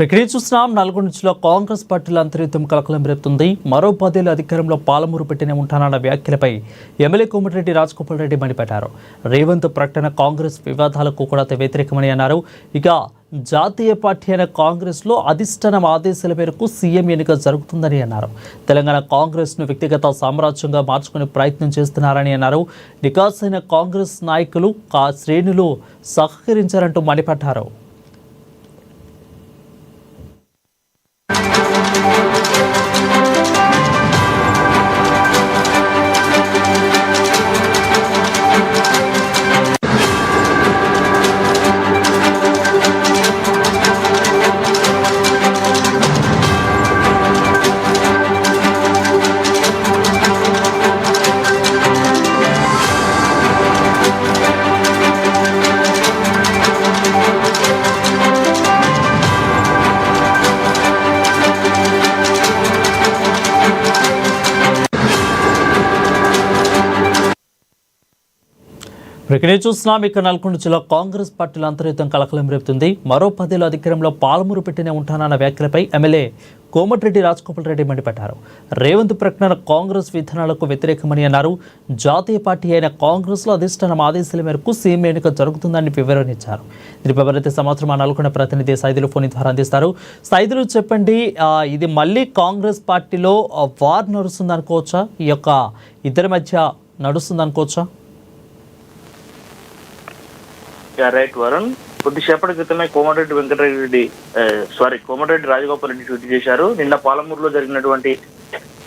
ఇక్కడ చూస్తున్నాం నల్గొండ జిల్లా కాంగ్రెస్ పార్టీల అంతర్యుద్ధం కలకలం రేపుతుంది. మరో 10 ఏళ్ల అధికారంలో పాలమూరు పెట్టినే ఉంటానన్న వ్యాఖ్యలపై ఎమ్మెల్యే కోమటిరెడ్డి రాజగోపాల్ రెడ్డి మండిపడ్డారు. రేవంత్ ప్రకటన కాంగ్రెస్ వివాదాలకు కూడా వ్యతిరేకమని అన్నారు. ఇక జాతీయ పార్టీ అయిన కాంగ్రెస్లో అధిష్టానం ఆదేశాల మేరకు సీఎం ఎన్నిక జరుగుతుందని అన్నారు. తెలంగాణ కాంగ్రెస్ను వ్యక్తిగత సామ్రాజ్యంగా మార్చుకునే ప్రయత్నం చేస్తున్నారని అన్నారు. నికాసైన కాంగ్రెస్ నాయకులు శ్రేణులు సహకరించారంటూ మండిపడ్డారు. ఇక్కడే చూస్తున్నాం. ఇక నల్గొండ జిల్లా కాంగ్రెస్ పార్టీల అంతర్యుద్ధం కలకలం రేపుతుంది. మరో 10 ఏళ్ల అధికారంలో పాలమూరు పెట్టినే ఉంటానన్న వ్యాఖ్యలపై ఎమ్మెల్యే కోమటిరెడ్డి రాజగోపాల్ రెడ్డి మండిపడ్డారు. రేవంత్ ప్రకటన కాంగ్రెస్ విధానాలకు వ్యతిరేకమని అన్నారు. జాతీయ పార్టీ అయిన కాంగ్రెస్లో అధిష్టానం ఆదేశాల మేరకు సీఎం ఎన్నిక జరుగుతుందని వివరించారు. దీనిపై మరింత సమాచారం మా నల్గొండ ప్రతినిధి సైదులు ఫోన్ ద్వారా అందిస్తారు. సైదులు చెప్పండి, ఇది మళ్ళీ కాంగ్రెస్ పార్టీలో వార్ నడుస్తుంది అనుకోవచ్చా? ఈ యొక్క ఇద్దరి మధ్య నడుస్తుంది అనుకోవచ్చా? రైట్ వరుణ్, కొద్దిసేపటి క్రితమే కోమటిరెడ్డి రాజగోపాల్ రెడ్డి ట్వీట్ చేశారు. నిన్న పాలమూరులో జరిగినటువంటి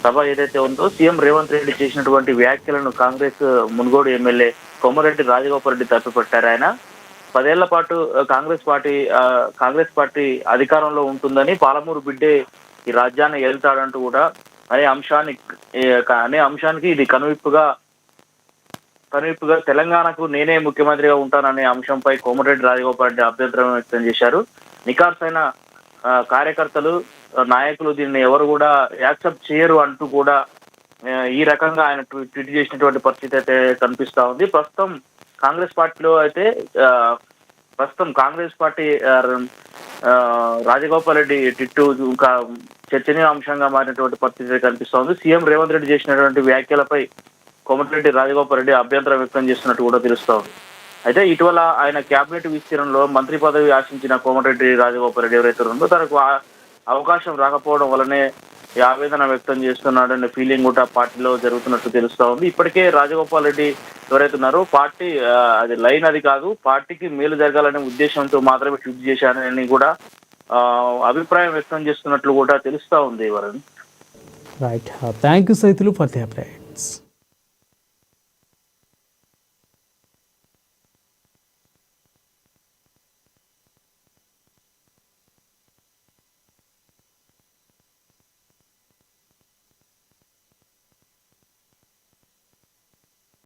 సభ ఏదైతే ఉందో సీఎం రేవంత్ రెడ్డి చేసినటువంటి వ్యాఖ్యలను కాంగ్రెస్ మునుగోడు ఎమ్మెల్యే కోమటిరెడ్డి రాజగోపాల్ రెడ్డి తప్పుపట్టారు. ఆయన 10 ఏళ్ల పాటు కాంగ్రెస్ పార్టీ అధికారంలో ఉంటుందని, పాలమూరు బిడ్డే ఈ రాజ్యాన్ని ఏలుతాడంటూ కూడా అనే అంశానికి ఇది కనువిప్పుగా తెలంగాణకు నేనే ముఖ్యమంత్రిగా ఉంటాననే అంశంపై కోమటిరెడ్డి రాజగోపాల్ రెడ్డి అభ్యంతరం వ్యక్తం చేశారు. నికార్సైన కార్యకర్తలు, నాయకులు దీన్ని ఎవరు కూడా యాక్సెప్ట్ చేయరు అంటూ కూడా ఈ రకంగా ఆయన ట్వీట్ చేసినటువంటి పరిస్థితి అయితే కనిపిస్తా ఉంది. ప్రస్తుతం కాంగ్రెస్ పార్టీ రాజగోపాల్ రెడ్డి టిట్టు ఇంకా చర్చనీయాంశంగా మారినటువంటి పరిస్థితి కనిపిస్తా ఉంది. సీఎం రేవంత్ రెడ్డి చేసినటువంటి వ్యాఖ్యలపై కోమటిరెడ్డి రాజగోపాల్ రెడ్డి అభ్యంతరం వ్యక్తం చేస్తున్నట్టు కూడా తెలుస్తా ఉంది. అయితే ఇటీవల ఆయన కేబినెట్ విస్తీర్ణంలో మంత్రి పదవి ఆశించిన కోమటిరెడ్డి రాజగోపాల్ రెడ్డి ఎవరైతే ఉందో తనకు అవకాశం రాకపోవడం వల్లనే ఆవేదన వ్యక్తం చేస్తున్నాడనే ఫీలింగ్ కూడా పార్టీలో జరుగుతున్నట్టు తెలుస్తా ఉంది. ఇప్పటికే రాజగోపాల్ రెడ్డి ఎవరైతే ఉన్నారో పార్టీ అది లైన్ అది కాదు, పార్టీకి మేలు జరగాలనే ఉద్దేశంతో మాత్రమే ట్వీట్ చేశానని కూడా అభిప్రాయం వ్యక్తం చేస్తున్నట్లు కూడా తెలుస్తా ఉంది. వరుణ్, రైట్, థ్యాంక్ యూ సైతులు ఫర్ ది అప్డేట్స్.